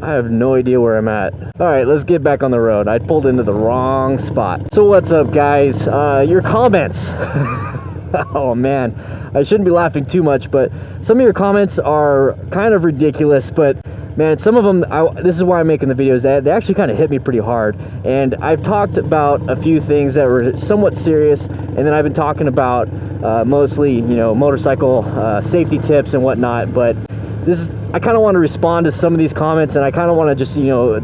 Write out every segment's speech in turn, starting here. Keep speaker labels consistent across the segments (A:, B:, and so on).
A: I have no idea where I'm at. All right, let's get back on the road. I pulled into the wrong spot. So what's up, guys? Your comments. Oh man, I shouldn't be laughing too much, but some of your comments are kind of ridiculous, but man, some of them, this is why I'm making the videos, they actually kind of hit me pretty hard. And I've talked about a few things that were somewhat serious, and then I've been talking about mostly, you know, motorcycle safety tips and whatnot. But I kind of want to respond to some of these comments, and I kind of want to just, you know,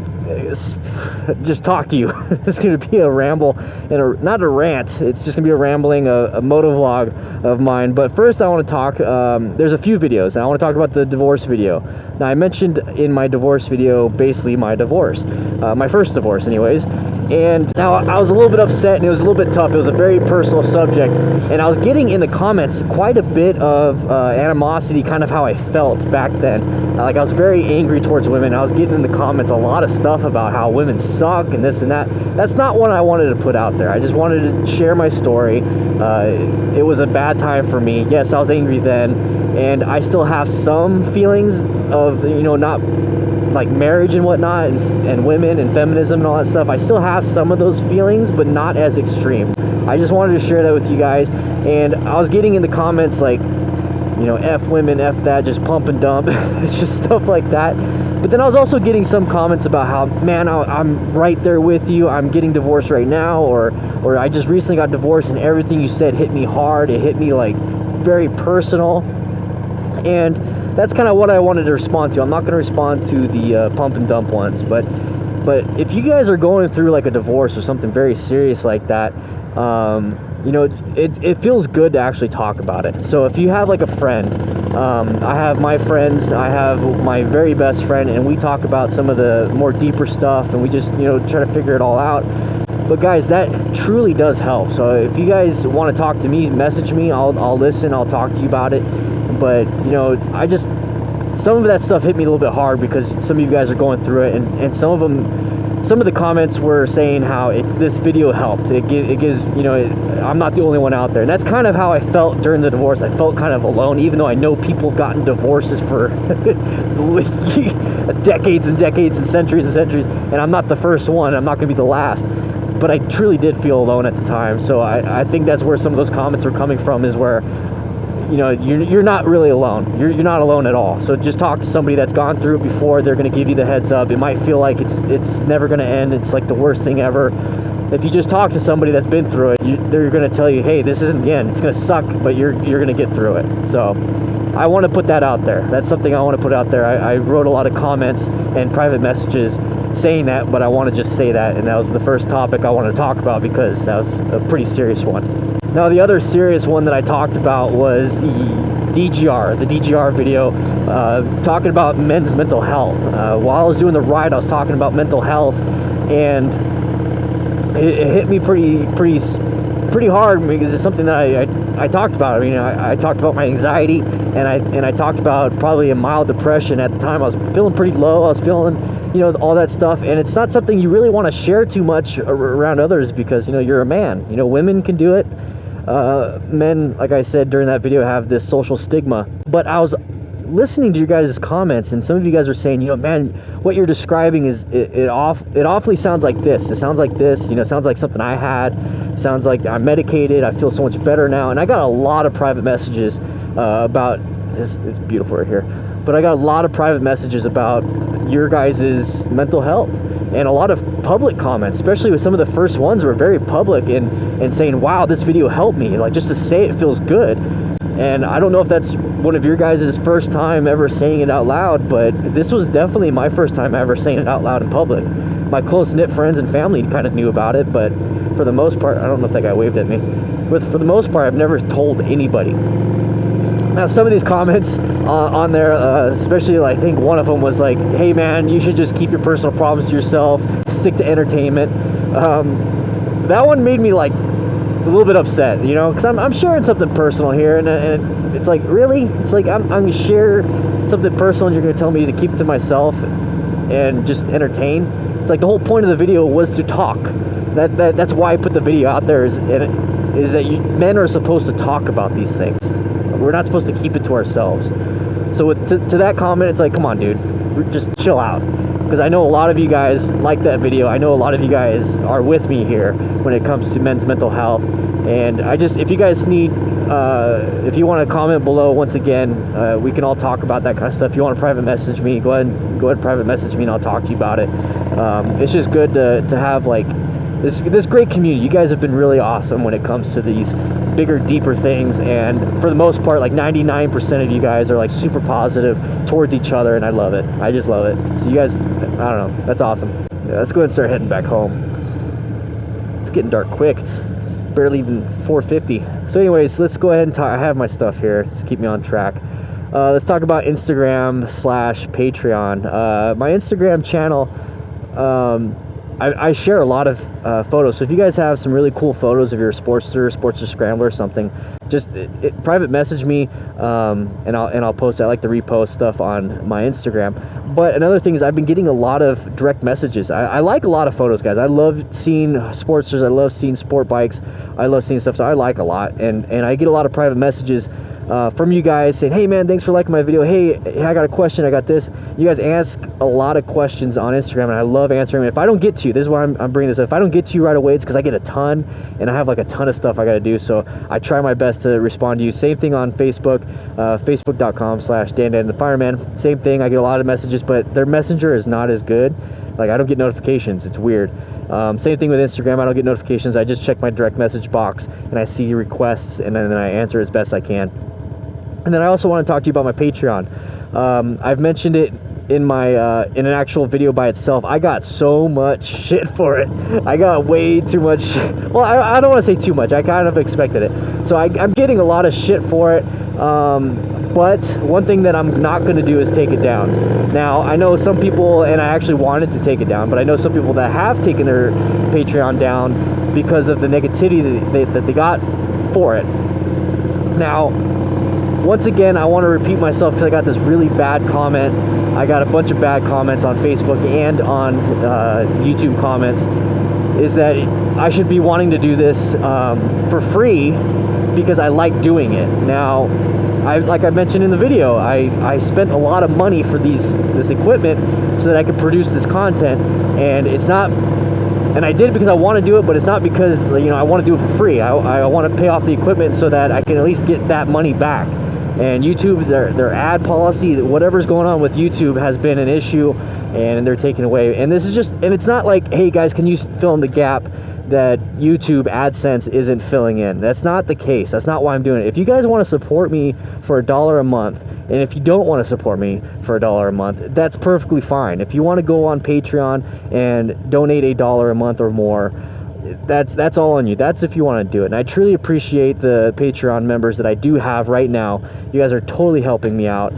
A: just talk to you. It's going to be a ramble, and not a rant. It's just going to be a rambling, a motovlog of mine. But first I want to talk, there's a few videos, and I want to talk about the divorce video. Now, I mentioned in my divorce video basically my divorce, my first divorce anyways. And now I was a little bit upset, and it was a little bit tough. It was a very personal subject, and I was getting in the comments quite a bit of animosity, kind of how I felt back then. Like, I was very angry towards women. I was getting in the comments a lot of stuff about how women suck and this and that. That's not what I wanted to put out there. I just wanted to share my story. It was a bad time for me. Yes, I was angry then, and I still have some feelings of, you know, not like marriage and whatnot, and women and feminism and all that stuff. I still have some of those feelings, but not as extreme. I just wanted to share that with you guys. And I was getting in the comments like, you know, F women, F that, just pump and dump. It's just stuff like that. But then I was also getting some comments about how, man, I'm right there with you. I'm getting divorced right now, or I just recently got divorced, and everything you said hit me hard. It hit me like very personal. And that's kind of what I wanted to respond to. I'm not going to respond to the pump and dump ones, but if you guys are going through like a divorce or something very serious like that, you know, it feels good to actually talk about it. So if you have like a friend, I have my friends, I have my very best friend, and we talk about some of the more deeper stuff, and we just, you know, try to figure it all out. But guys, that truly does help. So if you guys want to talk to me, message me. I'll listen. I'll talk to you about it. But, you know, some of that stuff hit me a little bit hard because some of you guys are going through it, and some of the comments were saying how this video helped. It gives, you know, I'm not the only one out there. And that's kind of how I felt during the divorce. I felt kind of alone, even though I know people have gotten divorces for decades and decades and centuries, and I'm not the first one. I'm not going to be the last. But I truly did feel alone at the time. So I think that's where some of those comments are coming from, is where, you know, you're not really alone. You're not alone at all. So just talk to somebody that's gone through it before. They're going to give you the heads up. It might feel like it's never going to end. It's like the worst thing ever. If you just talk to somebody that's been through it, they're going to tell you, hey, this isn't the end. It's going to suck, but you're going to get through it. So I want to put that out there. That's something I want to put out there. I wrote a lot of comments and private messages saying that, but I want to just say that, and that was the first topic I wanted to talk about because that was a pretty serious one. Now, the other serious one that I talked about was the DGR video, talking about men's mental health. While I was doing the ride, I was talking about mental health, and it hit me pretty hard because it's something that I talked about. I mean, I talked about my anxiety, and I talked about probably a mild depression at the time. I was feeling pretty low. I was feeling, you know, all that stuff, and it's not something you really want to share too much around others because, you know, you're a man. You know, women can do it. Men, like I said during that video, have this social stigma. But I was listening to your guys' comments, and some of you guys are saying, you know, man, what you're describing is it awfully sounds like this. It sounds like this. You know, it sounds like something I had. It sounds like I'm medicated. I feel so much better now. And I got a lot of private messages about this. It's beautiful right here. But I got a lot of private messages about your guys' mental health, and a lot of public comments, especially with some of the first ones were very public and saying, wow, this video helped me. Like, just to say it feels good. And I don't know if that's one of your guys' first time ever saying it out loud, but this was definitely my first time ever saying it out loud in public. My close-knit friends and family kind of knew about it, but for the most part, I don't know if that guy waved at me, but for the most part, I've never told anybody. Now, some of these comments on there, especially, I think one of them was like, hey man, you should just keep your personal problems to yourself, stick to entertainment. That one made me like a little bit upset, you know, because I'm sharing something personal here, and it's like, really? It's like I'm going to share something personal, and you're going to tell me to keep it to myself and just entertain? It's like the whole point of the video was to talk. That's why I put the video out there, is that men are supposed to talk about these things. We're not supposed to keep it to ourselves. So to that comment, it's like, come on, dude, just chill out. because I know a lot of you guys like that video. I know a lot of you guys are with me here when it comes to men's mental health. And if you guys need, if you want to comment below, once again, we can all talk about that kind of stuff. If you want to private message me, go ahead and private message me and I'll talk to you about it. It's just good to have like this great community. You guys have been really awesome when it comes to these bigger, deeper things, and for the most part, like 99% of you guys are like super positive towards each other, and I love it. I just love it. So you guys, I don't know, that's awesome. Yeah, let's go ahead and start heading back home. It's getting dark quick. It's barely even 4:50. So anyways, let's go ahead and talk. I have my stuff here to keep me on track. Let's talk about Instagram/Patreon. My Instagram channel, I share a lot of photos. So if you guys have some really cool photos of your Sportster Scrambler or something, just private message me, and I'll post. I like to repost stuff on my Instagram. But another thing is I've been getting a lot of direct messages. I like a lot of photos, guys. I love seeing Sportsters. I love seeing sport bikes. I love seeing stuff. So I like a lot, and I get a lot of private messages from you guys saying, hey man, thanks for liking my video. Hey, I got a question, I got this. You guys ask a lot of questions on Instagram, and I love answering them. If I don't get to you, this is why I'm bringing this up. If I don't get to you right away, it's because I get a ton, and I have like a ton of stuff I got to do. So I try my best to respond to you. Same thing on Facebook, facebook.com/DanDanTheFireman. Same thing. I get a lot of messages, but their messenger is not as good. Like, I don't get notifications. It's weird. Same thing with Instagram. I don't get notifications. I just check my direct message box, and I see requests, and then I answer as best I can. And then I also want to talk to you about my Patreon. I've mentioned it in my in an actual video by itself. I got so much shit for it. I got way too much shit. Well, I don't want to say too much. I kind of expected it. So I'm getting a lot of shit for it. But one thing that I'm not going to do is take it down. Now, I know some people, and I actually wanted to take it down, but I know some people that have taken their Patreon down because of the negativity that they got for it. Now, once again, I want to repeat myself because I got this really bad comment. I got a bunch of bad comments on Facebook and on YouTube comments, is that I should be wanting to do this for free because I like doing it. Now, like I mentioned in the video, I spent a lot of money for this equipment so that I could produce this content, and it's not, and I did it because I want to do it, but it's not because, you know, I want to do it for free. I want to pay off the equipment so that I can at least get that money back. And YouTube, their ad policy, whatever's going on with YouTube has been an issue, and they're taking away. And this is just, and it's not like, hey guys, can you fill in the gap that YouTube AdSense isn't filling in? That's not the case. That's not why I'm doing it. If you guys want to support me for $1 a month, and if you don't want to support me for $1 a month, that's perfectly fine. If you want to go on Patreon and donate $1 a month or more, that's all on you. That's if you want to do it. And I truly appreciate the Patreon members that I do have right now. You guys are totally helping me out.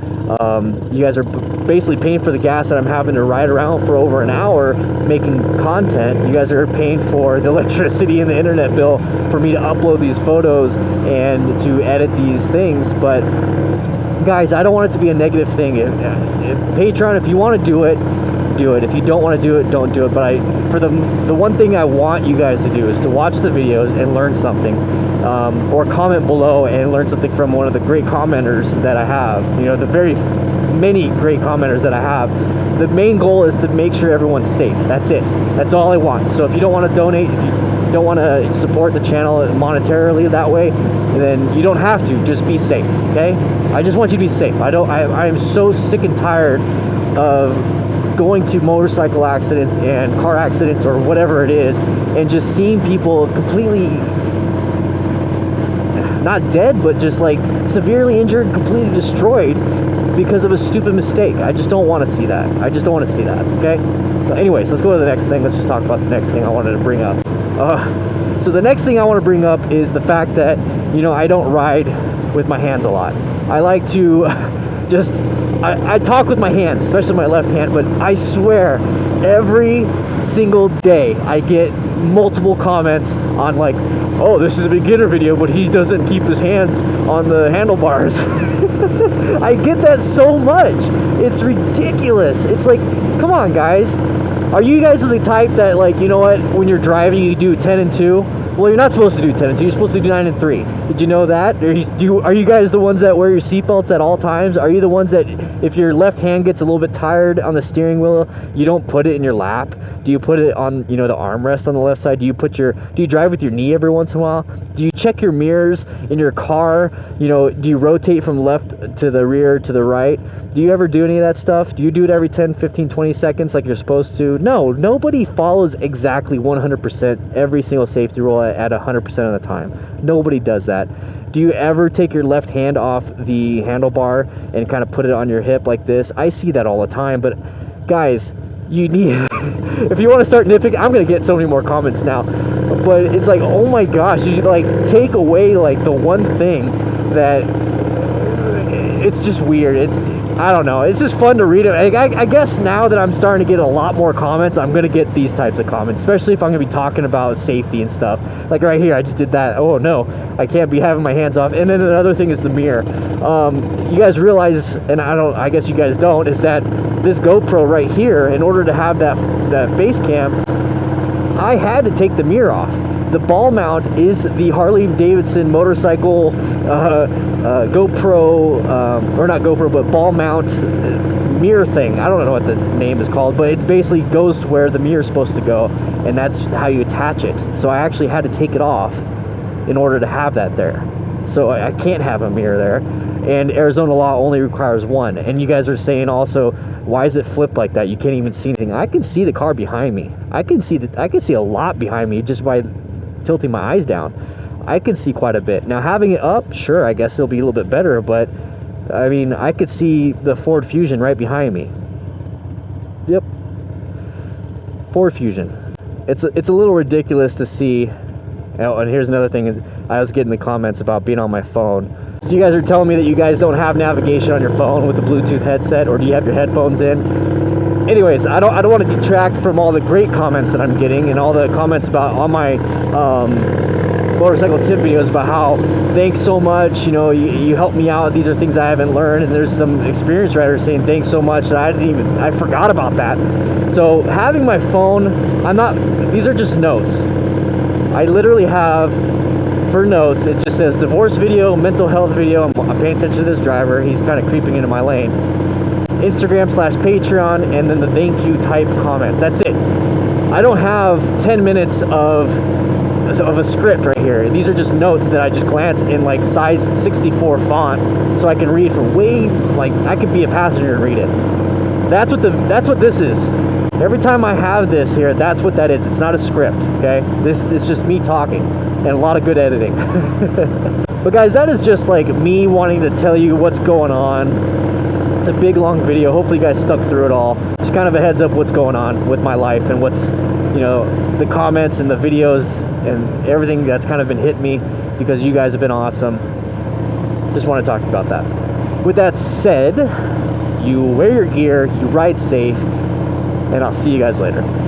A: You guys are basically paying for the gas that I'm having to ride around for over an hour making content. You guys are paying for the electricity and the internet bill for me to upload these photos and to edit these things. But guys, I don't want it to be a negative thing. If Patreon, if you want to do it, do it. If you don't want to do it, don't do it. But for the one thing I want you guys to do is to watch the videos and learn something, or comment below and learn something from one of the great commenters that I have. You know, the very many great commenters that I have. The main goal is to make sure everyone's safe. That's it. That's all I want. So if you don't want to donate, if you don't want to support the channel monetarily that way, then you don't have to. Just be safe, okay? I just want you to be safe. I am so sick and tired of going to motorcycle accidents and car accidents or whatever it is, and just seeing people completely not dead, but just like severely injured, completely destroyed because of a stupid mistake. I just don't want to see that. I just don't want to see that, okay? But anyways, let's go to the next thing. Let's just talk about the next thing I wanted to bring up. So the next thing I want to bring up is the fact that, you know, I don't ride with my hands a lot. I like to just, I talk with my hands, especially my left hand, but I swear every single day I get multiple comments on like, oh, this is a beginner video, but he doesn't keep his hands on the handlebars. I get that so much. It's ridiculous. It's like, come on guys. Are you guys the type that, like, you know what, when you're driving you do 10 and 2? Well, you're not supposed to do 10 and 2. You're supposed to do 9 and 3. Did you know that? Are you guys the ones that wear your seatbelts at all times? Are you the ones that, if your left hand gets a little bit tired on the steering wheel, you don't put it in your lap. Do you put it on, you know, the armrest on the left side? Do you drive with your knee every once in a while? Do you check your mirrors in your car? You know, do you rotate from left to the rear to the right? Do you ever do any of that stuff? Do you do it every 10, 15, 20 seconds like you're supposed to? No, nobody follows exactly 100% every single safety rule at 100% of the time. Nobody does that. Do you ever take your left hand off the handlebar and kind of put it on your hip like this? I see that all the time, but guys, you need, if you want to start nitpicking, I'm going to get so many more comments now, but it's like, oh my gosh, you like take away like the one thing that, it's just weird. I don't know. It's just fun to read it. I guess now that I'm starting to get a lot more comments, I'm going to get these types of comments, especially if I'm going to be talking about safety and stuff. Like right here, I just did that. Oh no, I can't be having my hands off. And then another thing is the mirror. You guys realize, and I guess you guys don't, is that this GoPro right here, in order to have that face cam, I had to take the mirror off. The ball mount is the Harley Davidson motorcycle GoPro, or not GoPro, but ball mount mirror thing. I don't know what the name is called, but it basically goes to where the mirror is supposed to go, and that's how you attach it. So I actually had to take it off in order to have that there. So I can't have a mirror there, and Arizona law only requires one. And you guys are saying also, why is it flipped like that? You can't even see anything. I can see the car behind me. I can see a lot behind me just by tilting my eyes down. I can see quite a bit. Now having it up, sure, I guess it'll be a little bit better, but I mean, I could see the Ford Fusion right behind me. Yep, Ford Fusion. It's a little ridiculous to see. Oh, and here's another thing, is I was getting the comments about being on my phone. So you guys are telling me that you guys don't have navigation on your phone with the Bluetooth headset, or do you have your headphones in? Anyways, I don't want to detract from all the great comments that I'm getting, and all the comments about on my motorcycle tip videos about how thanks so much, you know, you helped me out, these are things I haven't learned, and there's some experienced riders saying thanks so much that I forgot about that. So having my phone, these are just notes. I literally have, for notes, it just says divorce video, mental health video, I'm paying attention to this driver, he's kind of creeping into my lane, Instagram/Patreon, and then the thank you type comments. That's it. I don't have 10 minutes of a script right here. These are just notes that I just glance in like size 64 font, so I can read from way, like I could be a passenger and read it. That's what this is. Every time I have this here, that's what that is. It's not a script, okay? This is just me talking and a lot of good editing. But guys, that is just like me wanting to tell you what's going on. It's a big long video. Hopefully you guys stuck through it all. Just kind of a heads up what's going on with my life, and what's, you know, the comments and the videos and everything that's kind of been hitting me, because you guys have been awesome. Just want to talk about that. With that said, you wear your gear, you ride safe, and I'll see you guys later.